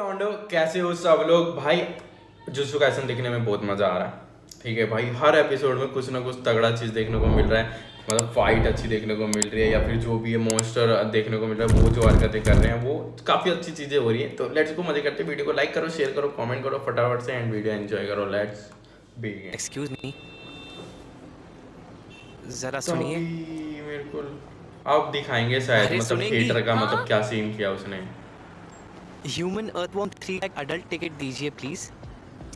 लौंडो कैसे हो सब लोग। भाई जुत्सु काइसन देखने में बहुत मजा आ रहा है। ठीक है भाई, हर एपिसोड में कुछ ना कुछ तगड़ा चीज देखने को मिल रहा है। मतलब फाइट अच्छी देखने को मिल रही है, या फिर जो भी है मॉन्स्टर देखने को मिल रहा है, वो जो हरकतें कर रहे हैं वो काफी अच्छी चीजें हो रही है। तो लेट्स को मजे करते हैं। वीडियो को लाइक करो, शेयर करो, कमेंट करो फटाफट से एंड वीडियो एंजॉय करो। Let's begin. एक्सक्यूज मी, जरा तो सुनिए। मेरे को अब दिखाएंगे शायद, अरे मतलब सुनेंगी? थिएटर का मतलब हाँ? क्या सीन किया उसने। Human earthworm 3 lakh adult ticket दीजिए प्लीज।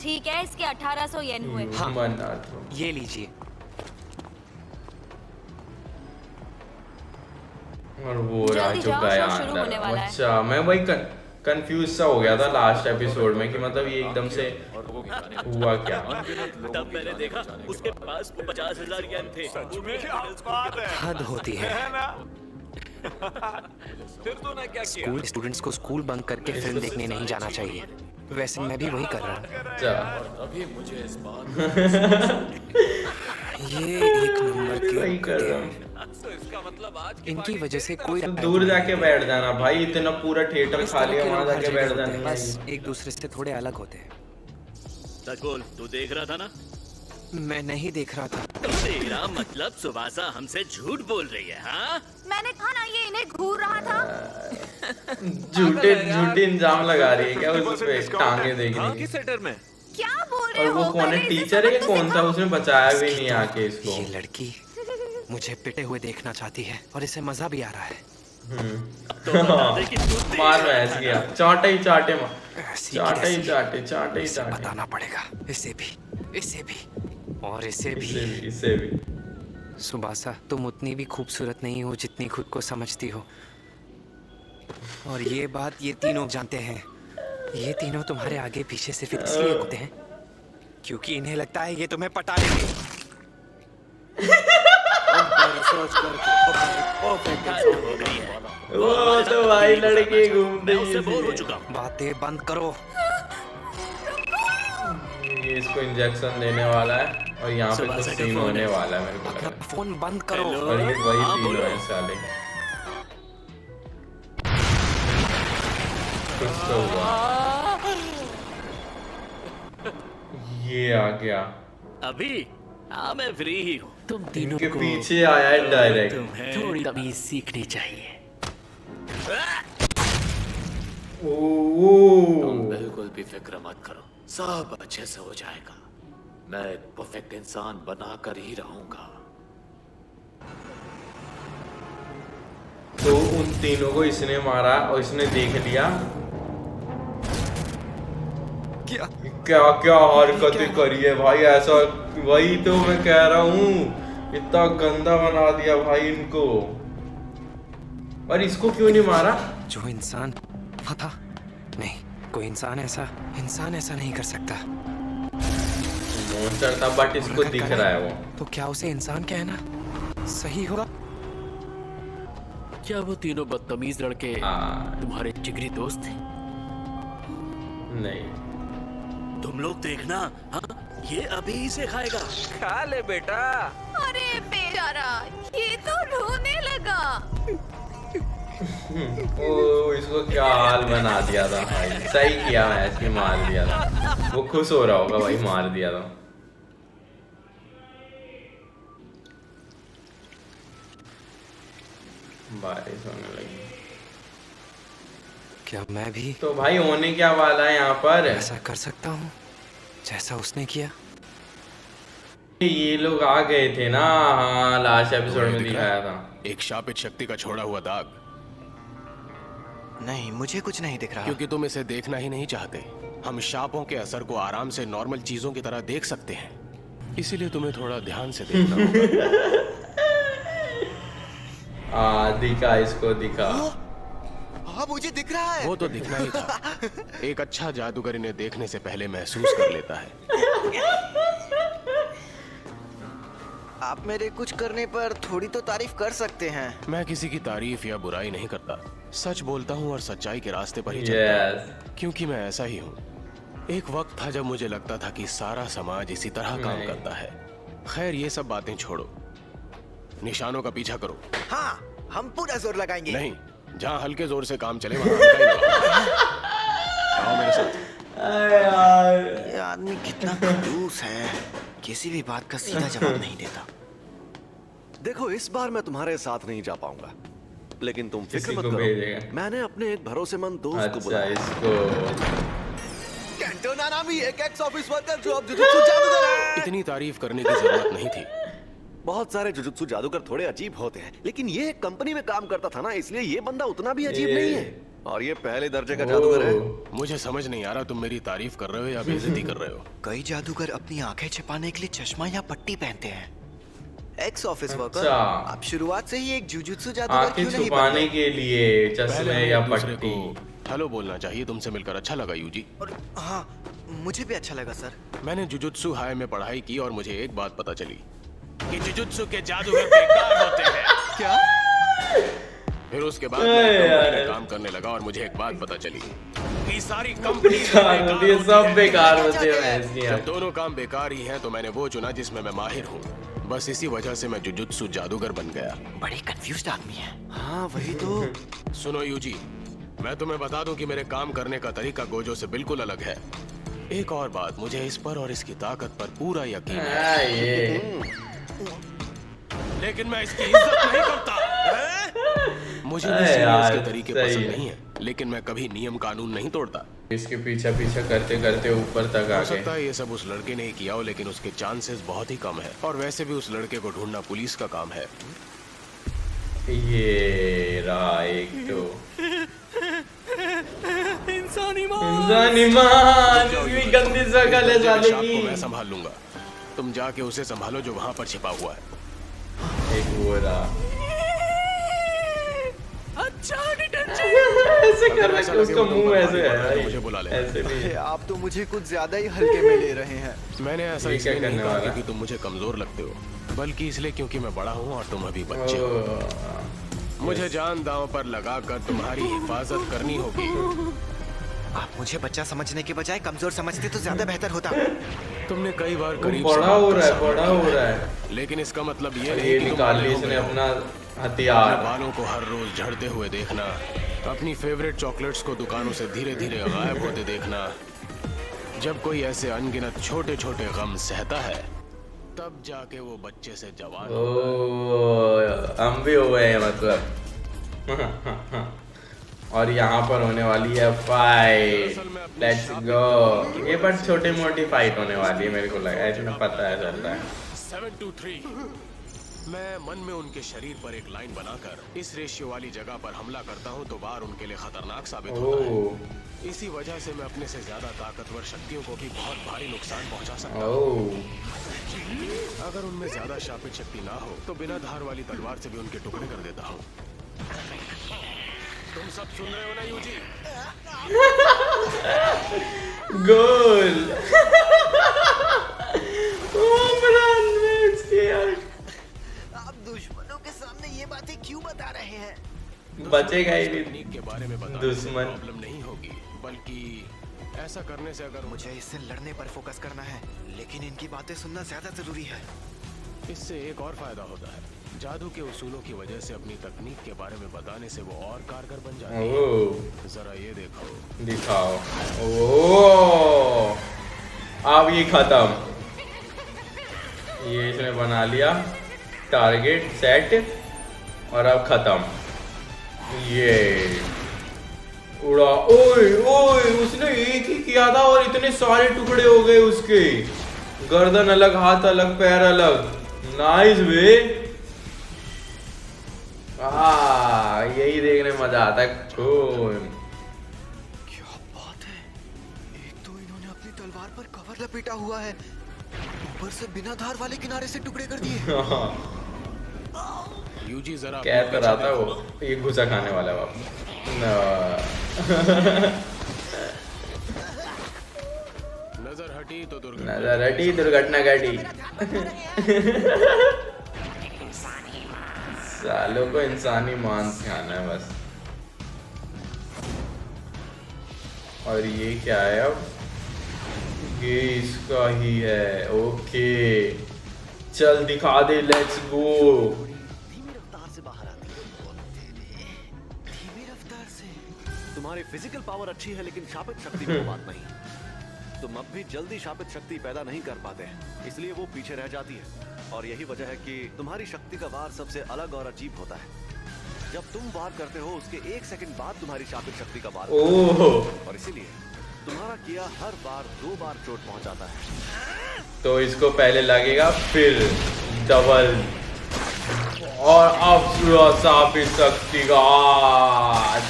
ठीक है, इसके 1800 येन हुए। हाँ। मना ये लीजिए। और वो रहा जल्दी जो जाओ, गया शो शुरू अंदर। होने वाला है। अच्छा, मैं वही कंफ्यूज सा हो गया था लास्ट एपिसोड में कि मतलब ये एकदम से हुआ क्या। तब मैंने देखा उसके पास 50,000 येन थे। हद होती है। फिर तूने क्या किया? स्कूल स्टूडेंट्स को स्कूल बंक करके फिल्म देखने नहीं जाना चाहिए। वैसे मैं भी वही कर रहा हूँ। अच्छा, अभी मुझे इस बात ये एक नंबर वही के कर रहा गधे। हूँ। तो इसका मतलब आज इनकी वजह से कोई तो दूर जाके बैठ जाना भाई, इतना पूरा थिएटर इस खाली तरह है, के वहां लोग हर जाके जगह बैठ होते हैं, जाना बस है। एक दूसरे से थोड़े अलग होते हैं। सच बोल, तू देख रहा था ना? मैं नहीं देख रहा था। तेरा मतलब सुवासा हमसे झूठ बोल रही है, हाँ? मैंने कहा ना, ये इन्हें घूर रहा था। झूठे झूठे इंजाम लगा रही है क्या उस पे टांगे देखने की। सेटर में क्या बोल रहे और हो? वो कौन है, पहले इसे टीचर है सबक कि तो कौन था, सिखाओ। उसने बचाया भी नहीं आके इसको। ये लड़की मुझे पिटे हुए देखना चाहती है और इसे मजा भी आ रहा है। तो बता दे कि तू देख मार रहा भैंस था गया, ना? चाटे ही चाटे ऐसी चाटे ही कैसी? चाटे चाटे ही इसे चाटे। बताना पड़ेगा। इसे भी, इसे भी और इसे इससे भी। भी, इससे भी। सुबासा, तुम उतनी भी खूबसूरत नहीं हो जितनी खुद को समझती हो। और ये बात ये तीनों जानते हैं। ये तीनों तुम्हारे आगे पीछे सिर्फ इसलिए होते हैं क्योंकि इन्हें लगता है ये तुम्हें पटा लेंगे। हो गई है। वो तो भाई लड़के घूम मैं रही उससे बोर हो है। चुका हूँ। बातें बंद करो। ये इसको इंजेक्शन देने वाला है और यहाँ पे कुछ सुबह से सीन फोन होने है। वाला है मेरे को लग अपना रहा फोन बंद करो। हेलो? है। और ये वही हाँ, तीनों बोलो। है साले। कुछ तो हुआ, ये आ गया। अभी हाँ, मैं फ्री ही हूँ। तुम तीनों इनके को पीछे आया है डायरेक्ट। तुम्हें थोड़ी तमीज सीखनी चाहिए। तुम ओ बिल्कुल भी फिक्र मत करो, सब अच्छे से हो जाएगा। मैं एक परफेक्ट इंसान बना कर ही रहूंगा। तो उन तीनों को इसने मारा और इसने देख लिया। क्या क्या क्या हरकतें करी है भाई, ऐसा वही तो मैं कह रहा हूँ, इतना गंदा बना दिया भाई इनको। और इसको क्यों नहीं मारा? जो इंसान था, नहीं, कोई इंसान ऐसा नहीं कर सकता। मॉन्स्टर था बट इसको अगर दिख करे, रहा है वो। तो क्या उसे इंसान कहना सही होगा? क्या वो तीनों बदतमीज लड़के तुम्हारे जिगरी दोस्त थे? नहीं, तुम लोग देखना, हाँ, ये अभी इसे खाएगा। खा ले बेटा। अरे बेचारा, ये तो रोने लगा। ओ इसको क्या हाल बना दिया था भाई। सही किया, मैं इसकी मार दिया था। वो खुश हो रहा होगा भाई, मार दिया था। बारिश होने लगी। क्या मैं भी तो भाई होने क्या वाला है यहाँ पर? ऐसा कर सकता हूँ जैसा उसने किया? ये लोग आ गए थे ना, हाँ लास्ट एपिसोड में दिख रहा दिखाया है? था। एक शापित शक्ति का छोड़ा हुआ दाग। नहीं, मुझे कुछ नहीं दिख रहा। क्योंकि तुम इसे देखना ही नहीं चाहते। हम शापों के असर को आराम से नॉर्मल चीजों की तरह देख सकते हैं, इसीलिए तुम्हें थोड़ा ध्यान से देखना होगा। दिखा इसको, दिखा। हाँ, मुझे दिख रहा है। वो तो दिखना ही था। एक अच्छा जादूगर इन्हें देखने से पहले महसूस कर लेता है। आप मेरे कुछ करने पर थोड़ी तो तारीफ कर सकते हैं। मैं किसी की तारीफ या बुराई नहीं करता, सच बोलता हूँ और सच्चाई के रास्ते पर ही चलता हूँ, यस। क्योंकि मैं ऐसा ही हूँ। एक वक्त था जब मुझे लगता था कि सारा समाज इसी तरह काम नहीं। करता है। खैर ये सब बातें छोड़ो, निशानों का पीछा करो। हाँ, हम पूरा जोर लगाएंगे। नहीं, जहाँ हल्के जोर से काम चले वहाँ हल्का ही लगाओ। आओ मेरे आदमी कितना खड़ूस है, किसी भी बात का सीधा जवाब नहीं देता। देखो इस बार मैं तुम्हारे साथ नहीं जा पाऊंगा, लेकिन तुम फिक्र किसी मत को भेजेगा। करो, मैंने अपने एक भरोसेमंद दोस्त को अच्छा बुलाया। इसको केंटो नानामी, एक एक्स ऑफिस वर्कर जो अब जुजुत्सु जादूगर है। इतनी तारीफ करने की जरूरत नहीं थी। बहुत सारे जुजुत्सु जादूगर थोड़े अजीब होते हैं, लेकिन ये एक कंपनी में काम करता था ना, इसलिए ये बंदा उतना भी अजीब नहीं है। और ये पहले दर्जे का जादूगर है। मुझे समझ नहीं आ रहा तुम मेरी तारीफ कर रहे हो या बेइज्जती कर रहे हो। कई जादूगर अपनी आंखें छिपाने के लिए चश्मा या पट्टी पहनते हैं। एक्स ऑफिस वर्कर, अच्छा। आप शुरुआत से ही एक जुजुत्सु जादूगर आंखें क्यों नहीं छुपाने बने? के लिए पहले चश्मे हमें या एक दूसरे पट्टी। को हेलो बोलना चाहिए। तुमसे मिलकर अच्छा लगा यूजी। और हाँ, मुझे भी अच्छा लगा सर। मैंने जुजुत्सु हाई में पढ़ाई की और मुझे एक बात पता चली कि जुजुत्सु के जादूगर बेकार होते हैं। क्या? फिर उसके बाद मैं कंपनी में काम करने लगा और मुझे एक बात पता चली कि सारी कंपनी ये सब बेकार होते हैं ऐसी जब दोनों काम बेकार ही हैं तो मैंने वो चुना जिसमें मैं माहिर हूँ। बस इसी वजह से मैं जुजुत्सु जादूगर बन गया। बड़े कंफ्यूज्ड आदमी है। हाँ वही तो। सुनो यूजी, मैं तुम्हें बता दूं कि मेरे काम करने का तरीका गोजो से बिल्कुल अलग है। एक और बात, मुझे इस पर और इसकी ताकत पर पूरा यकीन है, ये लेकिन मैं इसकी इज्जत नहीं करता। मुझे भी सीनियर्स के तरीके सही पसंद है। नहीं है, लेकिन मैं कभी नियम कानून नहीं तोड़ता। इसके पीछा पीछा करते करते ऊपर तक आ हो गए। सकता है ये सब उस लड़के ने ही किया हो, लेकिन उसके चांसेस बहुत ही कम है। और वैसे भी उस लड़के को ढूंढना पुलिस का काम है। ये रहा एक तो इंसानी मान इसकी गंदी शक्ल है साले को की। मैं संभाल लूंगा, तुम जाके उसे संभालो जो वहां पर छिपा हुआ है। एक वो रहा। अच्छा ऐसे कर अगर रहा ऐसा है उसका लगे वो तुम मुंह पर ऐसे भारी है पड़ रहा है तो भाई। मुझे बुला लेना। ऐसे भी आप तो मुझे कुछ ज्यादा ही हल्के में ले रहे हैं। मैंने ऐसा ये इसलिए क्या नहीं करने कहा वाला? क्योंकि तुम मुझे कमजोर लगते हो, बल्कि इसलिए क्योंकि मैं बड़ा हूँ और तुम अभी बच्चे हो। मुझे जान दांव पर लगाकर तुम्हारी हिफाजत करनी होगी। आप मुझे बच्चा समझने के बजाय कमजोर समझते तो ज्यादा बेहतर होता। तुमने कई बार वो करीब बड़ा से हो बात रहा है, का बड़ा सामना हो किया रहा है, है। लेकिन इसका मतलब ये और नहीं ये कि तुम निकाल बड़े ली हो इसने गए हो। अपना अपने हथियार। बालों को हर रोज झड़ते हुए देखना, अपनी फेवरेट चॉकलेट्स को दुकानों से धीरे धीरे गायब होते देखना, जब कोई ऐसे अनगिनत छोटे छोटे गम सहता है, तब जाके वो बच्चे से जवान ओ हम भी हो गए हैं मतलब। और यहाँ पर होने वाली है फाइट। Let's go. ये पर छोटी मोटी फाइट होने वाली है, मेरे को लगा है, इतना पता है चल रहा है। 723। मैं मन में उनके शरीर पर एक लाइन बनाकर इस रेशियो वाली जगह पर हमला करता हूँ तो वार उनके लिए खतरनाक साबित होता है। ओह इसी वजह से मैं अपने से ज्यादा ताकतवर शक्तियों को भी बहुत भारी नुकसान पहुंचा सकता हूँ। ओह अगर उनमें ज्यादा शापित शक्ति ना हो तो बिना धार वाली तलवार से भी उनके टुकड़े कर देता हूँ। तुम सब सुन रहे हो ना यूजी? गोल। यार आप दुश्मनों के सामने ये बातें क्यों बता रहे हैं? बचेगा ही नहीं। तकनीक के बारे में बताने से दुश्मन। प्रॉब्लम नहीं होगी, बल्कि ऐसा करने से अगर मुझे इससे लड़ने पर फोकस करना है, लेकिन इनकी बातें सुनना ज्यादा जरूरी है। इससे एक और फायदा होता है, जादू के उसूलों की वजह से अपनी तकनीक के बारे में बताने से वो और कारगर बन जाती है। ओह जरा ये देखो। दिखाओ। ओह अब ये खत्म। ये इसने बना लिया टारगेट सेट और अब खत्म। ये उड़ा। ओए ओए उसने एक ही किया था और इतने सारे टुकड़े हो गए उसके। गर्दन अलग, हाथ अलग, पैर अलग। Nice way. यही देखने में मजा आता है। क्या बात है! एक तो इन्होंने अपनी तलवार पर कवर लपेटा हुआ है, ऊपर से बिना धार वाले किनारे से टुकड़े कर दिए। यूजी जरा क्या अपने कर रहा पीछे था देखो। वो? ये घुसा खाने वाला बाप। नजर हटी तो दुर्घटना। नजर हटी दुर्घटना घटी। सालों को इंसानी मांस खाना है बस। और ये क्या है अब? ये इसका ही है। ओके चल दिखा दे। Let's go. धीमी रफ्तार से बाहर आती है। धीमी रफ्तार से। तुम्हारी फिजिकल पावर अच्छी है, लेकिन शापित शक्ति में वो बात नहीं। तुम अब भी जल्दी शापित शक्ति पैदा नहीं कर पाते, इसलिए वो पीछे रह जाती है। और यही वजह है कि तुम्हारी शक्ति का वार सबसे अलग और अजीब होता है। जब तुम वार करते हो उसके 1 सेकंड बाद तुम्हारी शापित शक्ति का वार होता है। और इसीलिए तुम्हारा किया हर बार 2 बार चोट पहुंचाता है। तो इसको पहले लगेगा फिर डबल, और अब पूरा शापित शक्ति का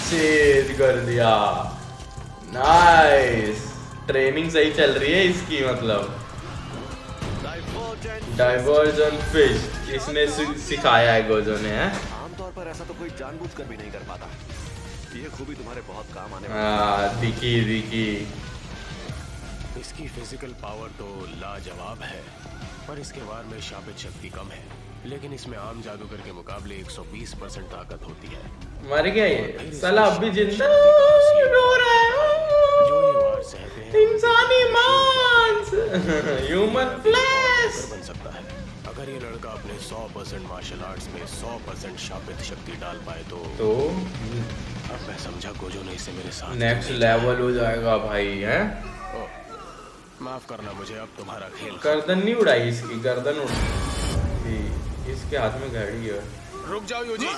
छेद कर दिया। नाइस, ट्रेनिंग सही चल रही है इसकी। मतलब डाइवर्जन फिस्ट इसने सिखाया है गोजो ने। है आमतौर पर ऐसा तो कोई जानबूझकर भी नहीं कर पाता। ये खूबी तुम्हारे बहुत काम आने वाली है। दिखी इसकी फिजिकल पावर तो लाजवाब है, पर इसके वार में शापित शक्ति कम है, लेकिन इसमें आम जादूगर के मुकाबले 120% ताकत होती है। मर गया ये साला, अब भी जिंदा रो रहा है। जो ये वार सहते हैं इंसानी मांस, ह्यूमन फ्लैश बन सकता है। अगर ये लड़का अपने 100% मार्शल आर्ट्स में 100% शापित शक्ति डाल पाए तो अब मैं समझा गोजो ने इसे मेरे साथ नेक्स्ट लेवल हो जाएगा भाई। है माफ करना मुझे, अब तुम्हारा खेल। गर्दन नहीं उड़ाई इसकी, गर्दन उड़ी। इसके हाथ में घड़ी है। रुक जाओ यूजी,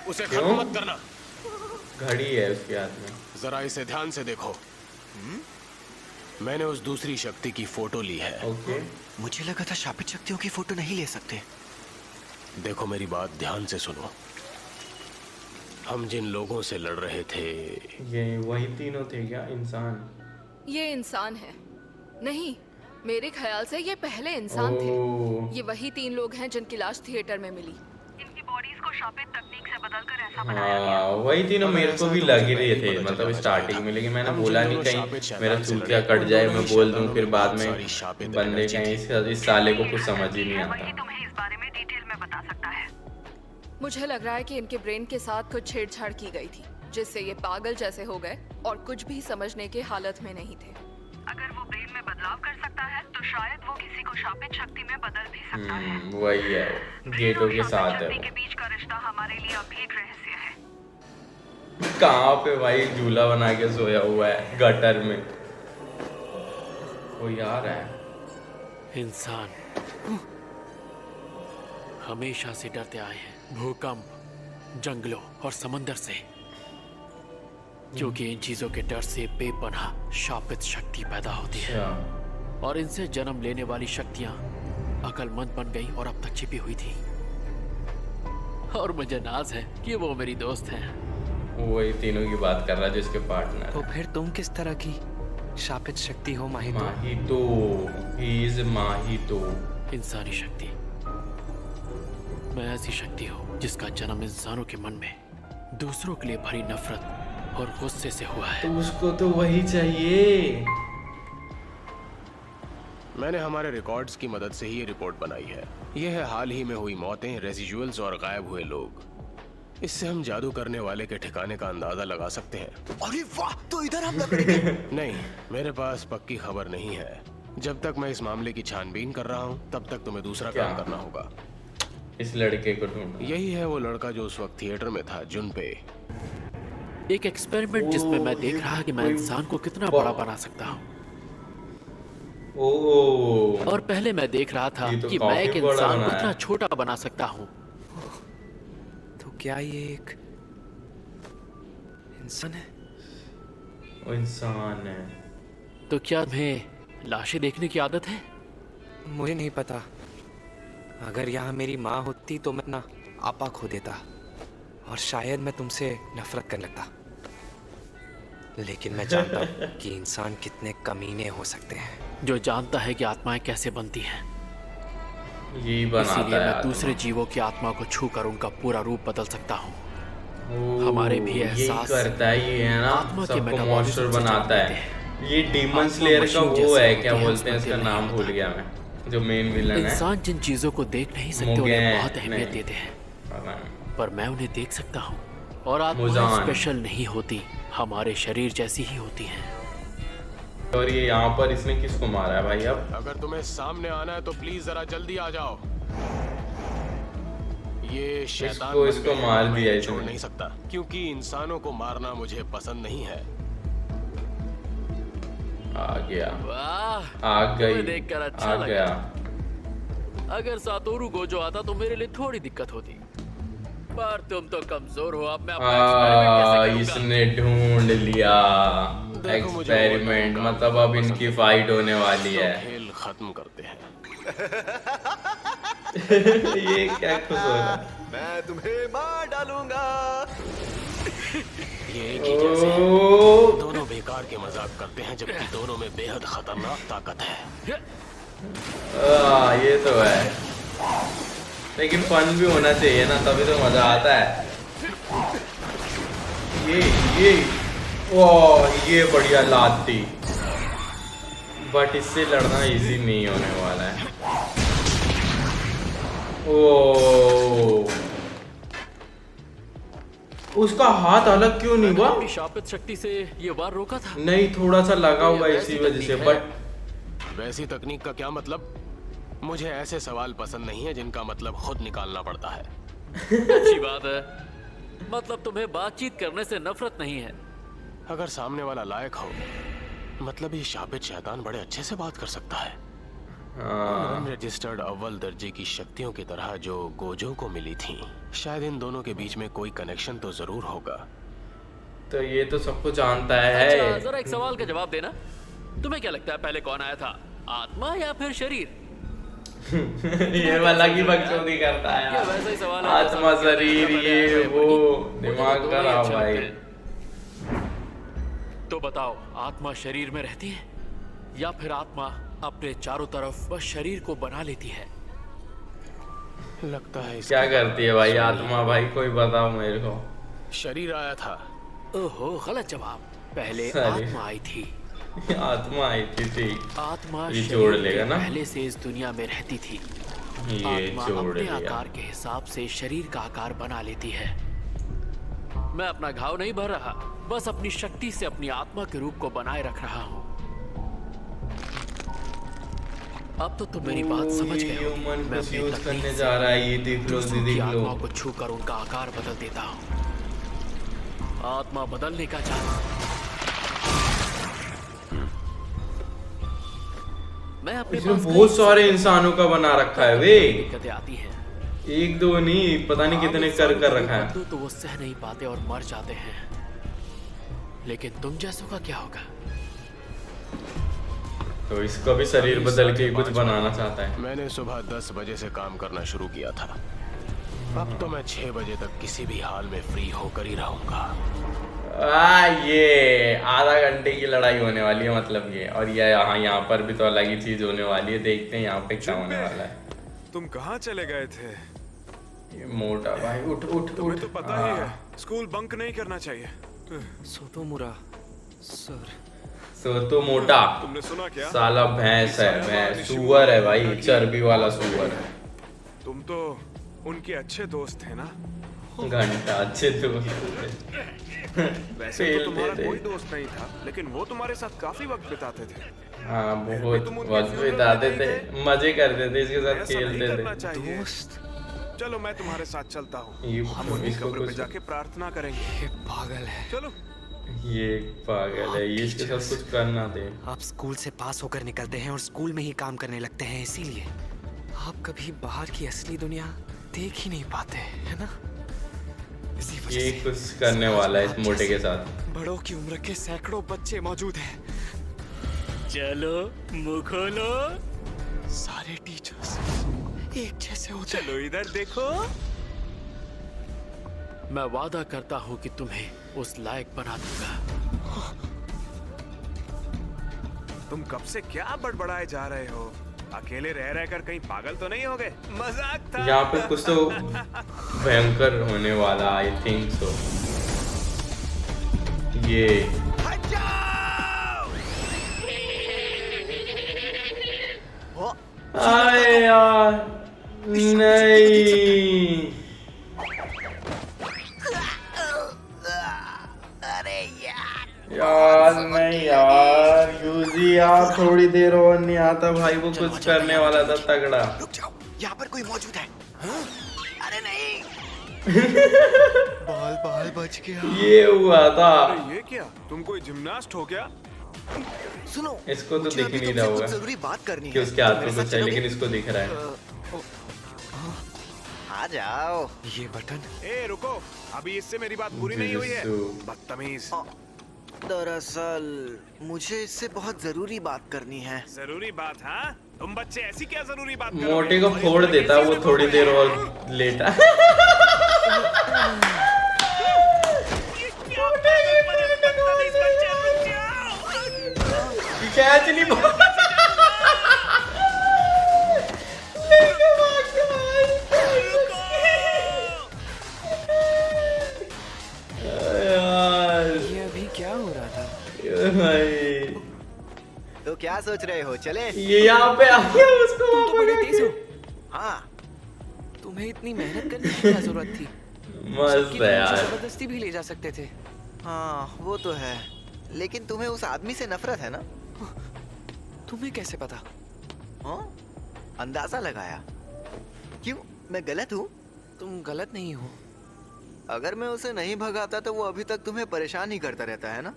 उसे क्यों? खत्म मत करना। घड़ी है उसके हाथ में। जरा इसे ध्यान से देखो। मैंने उस दूसरी शक्ति की फोटो ली है। ओके, मुझे लगा था शापित शक्तियों की फोटो नहीं ले सकते। देखो मेरी बात ध्यान से सुनो। हम जिन लोगों से लड़ रहे थे, ये वही तीनों थे क्या इंसान? ये इंसान है नहीं, मेरे ख्याल से ये पहले इंसान थे। ये वही 3 लोग हैं जिनकी लाश थिएटर में मिली। इनकी बॉडीज को शापित तकनीक से बदलकर ऐसा बनाया गया। हाँ वही तीनों मेरे को भी लग ही रहे थे, मतलब स्टार्टिंग में। लेकिन मैंने बोला नहीं कहीं मेरा चूतिया कट जाए, मैं बोल दूं फिर बाद में बंदे कहीं इस साले को कुछ समझ ही नहीं आता। तुम्हें इस बारे में डिटेल में बता सकता है। मुझे लग रहा है कि इनके ब्रेन के साथ कुछ छेड़छाड़ की गई थी, जिससे ये पागल जैसे हो गए और कुछ भी समझने के हालत में नहीं थे। अगर वो ब्रेन में बदलाव कर सकता है तो शायद वो किसी को शापित शक्ति में बदल भी सकता है। वही है, गेटों के साथ है। के बीच का रिश्ता हमारे लिए अभी एक रहस्य है। कहाँ पे भाई झूला बना के सोया हुआ है गटर में, कोई आ रहा है। इंसान हमेशा से डरते आए हैं भूकंप, जंगलों और समंदर से, क्योंकि इन चीजों के डर से बेपनाह शापित शक्ति पैदा होती है। और इनसे जन्म लेने वाली शक्तियां अकलमंद बन गई और अब तक छिपी हुई थी। और मुझे नाज है कि वो मेरी दोस्त हैं। वही तीनों की बात कर रहा है जिसके पार्टनर। तो फिर तुम किस तरह की शापित शक्ति हो माहितो? माहितो, he is माहितो। इंसानी शक्ति। मैं ऐसी शक्ति हूँ जिसका जन्म इंसानों के मन में दूसरों के लिए भरी नफरत और गुस्से से हुआ है। तो उसको तो वही चाहिए। मैंने हमारे रिकॉर्ड्स की मदद से ही ये रिपोर्ट बनाई है। यह है हाल ही में हुई मौतें, रेसिजुअल्स और गायब हुए लोग। इससे हम जादू करने वाले के ठिकाने का अंदाजा लगा सकते हैं। अरे वाह, तो इधर हम लकड़ी के नहीं, मेरे पास पक्की खबर नहीं है। जब तक मैं इस मामले की छानबीन कर रहा हूँ तब तक तुम्हें दूसरा काम करना होगा। इस लड़के को ढूंढना। यही है वो लड़का जो उस वक्त थिएटर में था, जुनपे। एक एक्सपेरिमेंट जिसमें मैं देख रहा कि मैं इंसान को कितना बड़ा बना सकता हूँ। और पहले मैं देख रहा था ये तो कि मैं एक काफी बड़ा इंसान को बनाया। कितना छोटा बना सकता हूँ। तो क्या ये एक इंसान है? वो इंसान है। तो क्या तुम्हें लाशें देखने की आदत है? मुझे नहीं पता। अगर यहाँ मेरी माँ होती तो मैं अपना आपा खो देता और शायद मैं तुमसे नफरत करने लगता। लेकिन मैं जानता हूँ कि इंसान कितने कमीने हो सकते हैं। जो जानता है कि आत्माएं कैसे बनती हैं, यही बनाता इसीलिए है मैं आदमी। दूसरे जीवों की आत्मा को छूकर उनका पूरा रूप बदल सकता हूँ। ओ, हमारे भी यही एहसास करता है ये, है ना, आत्मा के सबको मेटाबॉलिज्म मॉन्स्टर से बनाता जाते है। ये डीमन आत्मा स्लेयर का मशीन वो जैसे है, होती क्या है, बोलते हैं उसमें इसका दिल नाम नहीं भूल गया मैं, जो मेन विलन है। इंसान जिन चीजों को देख नहीं सकते उन्हें मुगैन, बहुत अहमियत नहीं। देते हैं, पता नहीं। पर मैं उन्हें देख सकता हूँ। और आत्माएं मुजान। स्पेशल नहीं होती, हमारे शरीर जैसी ही होती हैं। और ये यहाँ पर इसने किसको मारा है भाई? अब अगर तुम्हें सामने आना है तो प्लीज जरा जल्दी आ जाओ। ये शैतान बन इसको गए, मार मैं दिया इन्हें इसने। छोड़ नहीं सकता, क्योंकि इंसानों को मारना मुझे पसंद नहीं है। आ गया, वाह, आ गई, तुम्हें देखकर अच्छा आ लगा। गया। अगर सातोरु गोजो आता तो मेरे लिए थोड़ी दिक्कत होती, पर तुम तो कमजोर हो। अब मैं अपना एक्सपेरिमेंट कैसे करूंगा? इसने ढूंढ लिया देखो मुझे एक्सपेरिमेंट, वो मतलब अब इनकी फाइट होने वाली तो है। खेल खत्म करते हैं। ये क्या खुश हो रहा है? मैं तुम्हें मार डालूंगा। ये एक ही जैसे हैं। ओ, दोनों बेकार के मजाक करते हैं, जबकि दोनों में बेहद खतरनाक ताकत है। ये तो है, लेकिन फन भी होना चाहिए ना, तभी तो मजा आता है। ये ये बढ़िया लाती, बट इससे लड़ना इजी नहीं होने वाला है। ओ, उसका हाथ अलग क्यों नहीं हुआ? अपनी शापित शक्ति से ये वार रोका था। नहीं, थोड़ा सा लगा हुआ ये इसी वैसी वजह से, तकनीक है। बट वैसी तकनीक का क्या मतलब? मुझे ऐसे सवाल पसंद नहीं है जिनका मतलब खुद निकालना पड़ता है। अच्छी बात है, मतलब तुम्हें बातचीत करने से नफरत नहीं है। अगर सामने वाला लायक हो, मतलब ये शापित शैतान बड़े अच्छे से बात कर सकता है। अनरजिस्टर्ड अव्वल दर्जे की शक्तियों की तरह जो गोजो को मिली थी, शायद इन दोनों के बीच में कोई कनेक्शन तो जरूर होगा। तो ये तो सबको जानता है। अच्छा, जरा एक सवाल का जवाब देना। तुम्हें क्या लगता है पहले कौन आया था, आत्मा या फिर शरीर? ये वाला की बकचोदी करता है ये वैसा ही सवाल है। आत्मा, शरीर, ये वो, दिमाग मुझे तो खराब अच्छा भाई। लगता है। तो बताओ, आत्मा शरीर में रहती है या फिर आत्मा अपने चारों तरफ बस शरीर को बना लेती है? लगता है क्या करती है भाई आत्मा? भाई कोई बताओ मेरे को। शरीर आया था। ओहो, गलत जवाब। पहले शरीर। आत्मा आई थी। आत्मा आई थी, ठीक। आत्मा ये शरीर जोड़ के लेगा ना? पहले से इस दुनिया में रहती थी। ये आत्मा जोड़ अपने लिया। आकार के हिसाब से शरीर का आकार बना लेती है। मैं अपना घाव नहीं भर रहा, बस अपनी शक्ति से अपनी आत्मा के रूप को बनाए रख रहा हूँ। अब तो तुम मेरी बात समझ गए हो। ह्यूमन मैं कुछ अपनी यूज तकनीक करने से जा रहा है, ये देख लो, दूसरों ये की देख लो। आत्माओं को छूकर उनका आकार बदल देता हूँ। आत्मा बदलने का जादू। मैं अपने इसमें पास बहुत कई सारे इंसानों का बना रखा है वे, दिक्कतें आती हैं। एक दो नहीं, पता नहीं कितने कर रखा है। बदलूं तो वो सह नहीं पाते और मर जाते हैं। लेकिन तुम जैसों का क्या होगा? तो इसका भी शरीर बदल के कुछ बनाना चाहता है। मैंने सुबह 10 बजे से काम करना शुरू किया था। अब तो मैं 6 बजे तक किसी भी हाल में फ्री होकर ही रहूंगा। ये आधा घंटे की लड़ाई होने वाली है, मतलब ये। और ये यहाँ पर भी तो अलग ही चीज होने वाली है। देखते हैं यहाँ पे क्या होने वाला है। तुम कहाँ चले गए थे? ये मोटा भाई, उठ उठ तुम्हें उठ। तो पता ही है, स्कूल बंक नहीं करना चाहिए। सोतोमुरा सर। सो तो मोटा तुमने सुना क्या? साला भैंस है, भैंस सुअर है भाई, चर्बी वाला सुअर है। तुम तो उनके अच्छे दोस्त थे ना? घंटा अच्छे दोस्त वैसे तो तुम्हारा कोई दोस्त नहीं था, लेकिन वो तुम्हारे साथ काफी वक्त बिताते थे। हाँ, बहुत वक्त बिताते थे, मजे करते थे, इसके साथ ऐसा नहीं खेलते करना थे। चाहिए। चलो मैं तुम्हारे साथ चलता हूँ। ये हम उनकी इसको कब्र पे कुछ, जाके प्रार्थना करेंगे। ये पागल है। चलो। ये पागल है, ये इसके साथ कुछ करना दे। आप स्कूल से पास होकर निकलते हैं और स्कूल में ही काम करने लगते हैं, इसीलिए आप कभी बाहर की असली दुनिया देख ही नहीं पाते, है ना? इसी वजह ये से कुछ करने वाला है इस मोटे के साथ। बड़ों की उम्र के सैकड़ों बच्चे मौजूद हैं। चलो मुंह खोलो। सारे टीचर्स एक जैसे होते हैं। चलो इधर देखो। मैं वादा करता हूँ कि तुम्हें उस लायक बना दूंगा। तुम कब से क्या बड़बड़ाए जा रहे हो? अकेले रह रहकर कहीं पागल तो नहीं हो गए? मजाक था। यहाँ पे कुछ तो भयंकर होने वाला, आई थिंक सो। ये हट जाओ! अरे यार नहीं, यार नहीं यार, यूजी यार थोड़ी देर और नहीं आता भाई, वो कुछ करने वाला था तगड़ा। रुक जाओ, यहाँ पर कोई मौजूद है। अरे नहीं। बाल बाल बच गया। ये हुआ था। अरे ये क्या? तुम कोई जिम्नास्ट हो क्या? सुनो, इसको तो मुझे दिख अभी ही नहीं तुमसे रहा कुछ होगा जरूरी बात करनी कि है। उसके हाथ तुम में मेरे कुछ साथ है, चलोगे? लेकिन इसको दिख रहा है। आ जाओ। ये बटन ए रुको, अभी इससे मेरी बात पूरी नहीं हुई है, जिसु। बदतमीज। दरअसल मुझे इससे बहुत जरूरी बात करनी है। जरूरी बात? हाँ, तुम बच्चे ऐसी क्या जरूरी बात करोगे? मोटे को और इस फोड़ तरह देता कैसी वो उन्हें थोड़ी फोड़ देर है? और लेटा। क्या पागलपन है, बदतमीज बच्चे, रुक जाओ। कैच नहीं यार ये अभी क्या हो रहा था? भाई तो क्या सोच रहे हो, चले? ये यहाँ पे आ गया उसको तुम तो बड़े तेज हो। हाँ, तुम्हें इतनी मेहनत करने की क्या जरूरत थी? मस्त कि है तुम मुझे यार। जबरदस्ती भी ले जा सकते थे। हाँ वो तो है, लेकिन तुम्हें उस आदमी से नफरत है ना? तुम्हें कैसे पता? हाँ, अंदाजा लगाया। क्यों, मैं गलत हूँ? तुम गलत नहीं हो। अगर मैं उसे नहीं भगाता तो वो अभी तक तुम्हें परेशान ही करता रहता है ना?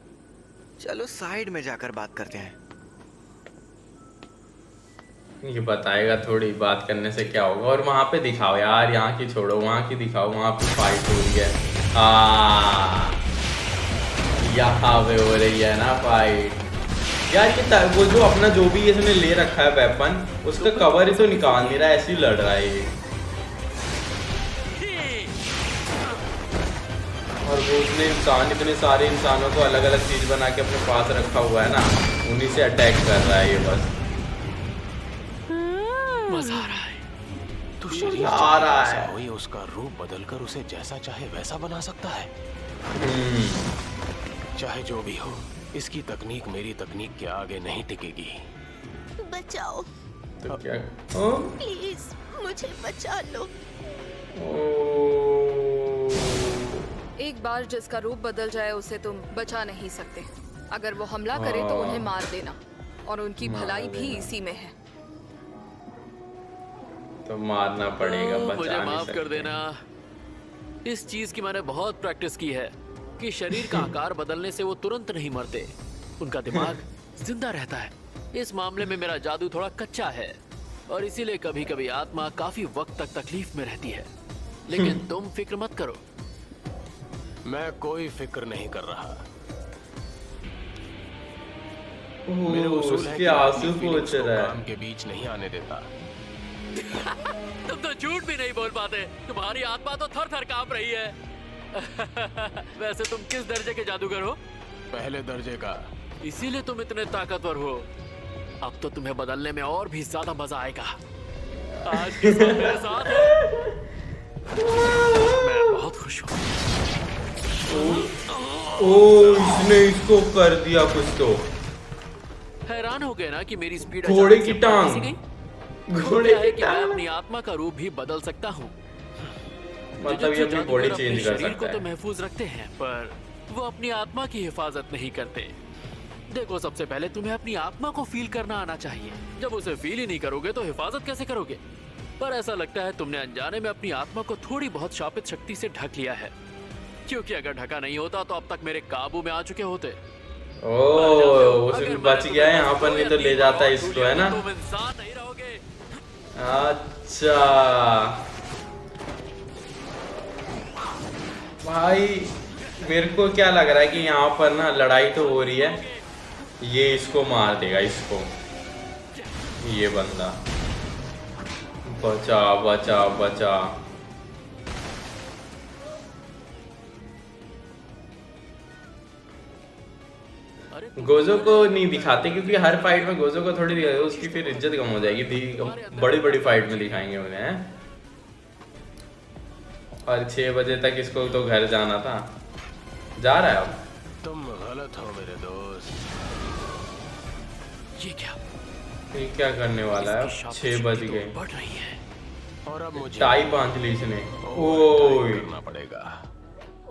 चलो साइड में जाकर बात करते हैं। ये बताएगा थोड़ी बात करने से क्या होगा। और वहां पे दिखाओ यार, यहाँ की छोड़ो, वहां की दिखाओ, वहां पे फाइट हो रही है। यहाँ पे हो रही है ना फाइट यार। ये वो जो अपना जो भी इसने ले रखा है वेपन, उसका कवर ही तो निकाल नहीं रहा है, ऐसे ही लड़ रहा है ये। और वो उसने इंसान, इतने सारे इंसानों को अलग अलग चीज बना के अपने पास रखा हुआ है ना, उन्हीं से अटैक कर रहा है ये बस। मजा आ रहा है। तू शरीर आ रहा जैसा है। हो, ये उसका रूप बदलकर उसे जैसा चाहे वैसा बना सकता है। चाहे जो भी हो, इसकी तकनीक मेरी तकनीक के आगे नहीं टिकेगी। बचाओ तो क्या ओ? प्लीज, मुझे बचा लो। एक बार जिसका रूप बदल जाए उसे तुम बचा नहीं सकते। अगर वो हमला करे तो उन्हें मार देना, और उनकी भलाई भी इसी में है। तो मारना पड़ेगा, बचा मुझे नहीं माफ सकते। कर देना। इस चीज की मैंने बहुत प्रैक्टिस की है कि शरीर का आकार बदलने से वो तुरंत नहीं मरते, उनका दिमाग जिंदा रहता है। इस मामले में मेरा जादू थोड़ा कच्चा है, और इसीलिए कभी कभी आत्मा काफी वक्त तक तकलीफ में रहती है। लेकिन तुम फिक्र मत करो। मैं कोई फिक्र नहीं कर रहा। मेरे उसूल है उसके कि आंसू अपनी feelings पोंछ को रहा काम है। के बीच नहीं आने देता। तुम तो झूठ भी नहीं बोल पाते। तुम्हारी आत्मा तो थर थर कांप रही है। वैसे तुम किस दर्जे के जादूगर हो? पहले दर्जे का। इसीलिए तुम इतने ताकतवर हो। अब तो तुम्हें बदलने में और भी ज्यादा मजा आएगा। आज के सब मेरे साथ है। मैं बहुत खुश हूँ। ओ इसने इसको कर दिया कुछ तो। हैरान हो गए ना कि मेरी स्पीड घोड़े अचानक की से टांग। कैसे गई? घोड़े क्या है की कि मैं टांग। अपनी आत्मा का रूप भी बदल सकता हूँ। मतलब ये अपनी बॉडी चेंज कर शरीर को सकता तो है। महफूज रखते हैं, पर वो अपनी आत्मा की हिफाजत नहीं करते। देखो, सबसे पहले तुम्हें अपनी आत्मा को फील करना आना चाहिए। जब उसे फील ही नहीं करोगे तो हिफाजत कैसे करोगे? पर ऐसा लगता है तुमने अनजाने में अपनी आत्मा को थोड़ी बहुत शापित शक्ति से ढक लिया है, क्योंकि अगर ढका नहीं होता तो अब तक मेरे काबू में आ चुके होते। ओ उसने बच गया है यहाँ पर, नहीं तो ले जाता है इसको, है ना? तुम इंसान नहीं रहोगे। अच्छा भाई, मेरे को क्या लग रहा है कि यहाँ पर ना लड़ाई तो हो रही है, ये इसको मार देगा, इसको, ये बंदा। बचा बचा बचा। गोजो को नहीं दिखाते क्योंकि हर फाइट में गोजो को थोड़ी दिखाते, उसकी फिर इज्जत कम हो जाएगी। बड़ी बड़ी फाइट में दिखाएंगे उन्हें, हैं? और 6 बजे तक इसको तो घर जाना था, जा रहा है अब। तुम गलत हो मेरे दोस्त। ये क्या? ये क्या करने वाला है? अब 6 बज गए। बढ़ रही है। और अब मुझे टाई बांध ली इसने। ओवर टाइम करना पड़ेगा।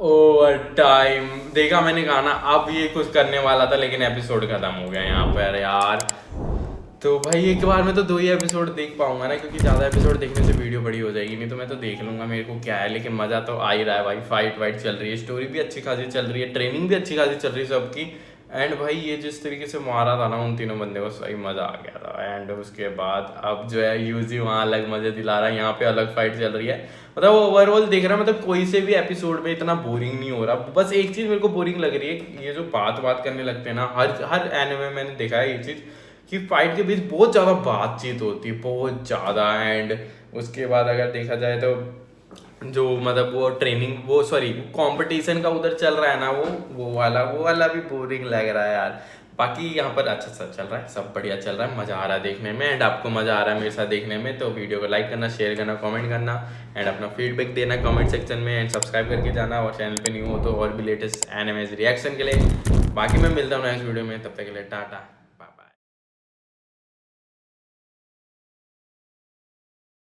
ओवर टाइम देखा मैंने, कहा ना अब ये कुछ करने वाला था, लेकिन एपिसोड खत्म हो गया यहाँ पर यार। तो भाई एक बार में तो 2 ही एपिसोड देख पाऊंगा ना, क्योंकि ज़्यादा एपिसोड देखने से वीडियो बड़ी हो जाएगी। नहीं तो मैं तो देख लूंगा, मेरे को क्या है। लेकिन मज़ा तो आ ही रहा है भाई, फाइट वाइट चल रही है, स्टोरी भी अच्छी खासी चल रही है, ट्रेनिंग भी अच्छी खासी चल रही है सबकी। एंड भाई ये जिस तरीके से मारा था ना उन तीनों बंदे को, सही मज़ा आ गया था। एंड उसके बाद अब जो है यूजी वहाँ अलग मज़े दिला रहा है, यहाँ पे अलग फाइट चल रही है। मतलब ओवरऑल देख रहा है, मतलब कोई से भी एपिसोड में इतना बोरिंग नहीं हो रहा। बस एक चीज़ मेरे को बोरिंग लग रही है, ये जो बात करने लगते हैं ना, हर एनिमे मैंने देखा है ये चीज़ कि फाइट के बीच बहुत ज़्यादा बातचीत होती है, बहुत ज़्यादा। एंड उसके बाद अगर देखा जाए तो जो मतलब वो ट्रेनिंग वो सॉरी कंपटीशन का उधर चल रहा है ना, वो वाला भी बोरिंग लग रहा है यार। बाकी यहाँ पर अच्छा सा चल रहा है, सब बढ़िया चल रहा है, मज़ा आ रहा है देखने में। एंड आपको मज़ा आ रहा है मेरे साथ देखने में, तो वीडियो को लाइक करना, शेयर करना, कमेंट करना एंड अपना फीडबैक देना कमेंट सेक्शन में। एंड सब्सक्राइब करके जाना, और चैनल पे न्यू हो तो और भी लेटेस्ट एनिमेज रिएक्शन के लिए। बाकी मैं मिलता हूँ नेक्स्ट वीडियो में, तब तक के लिए टाटा।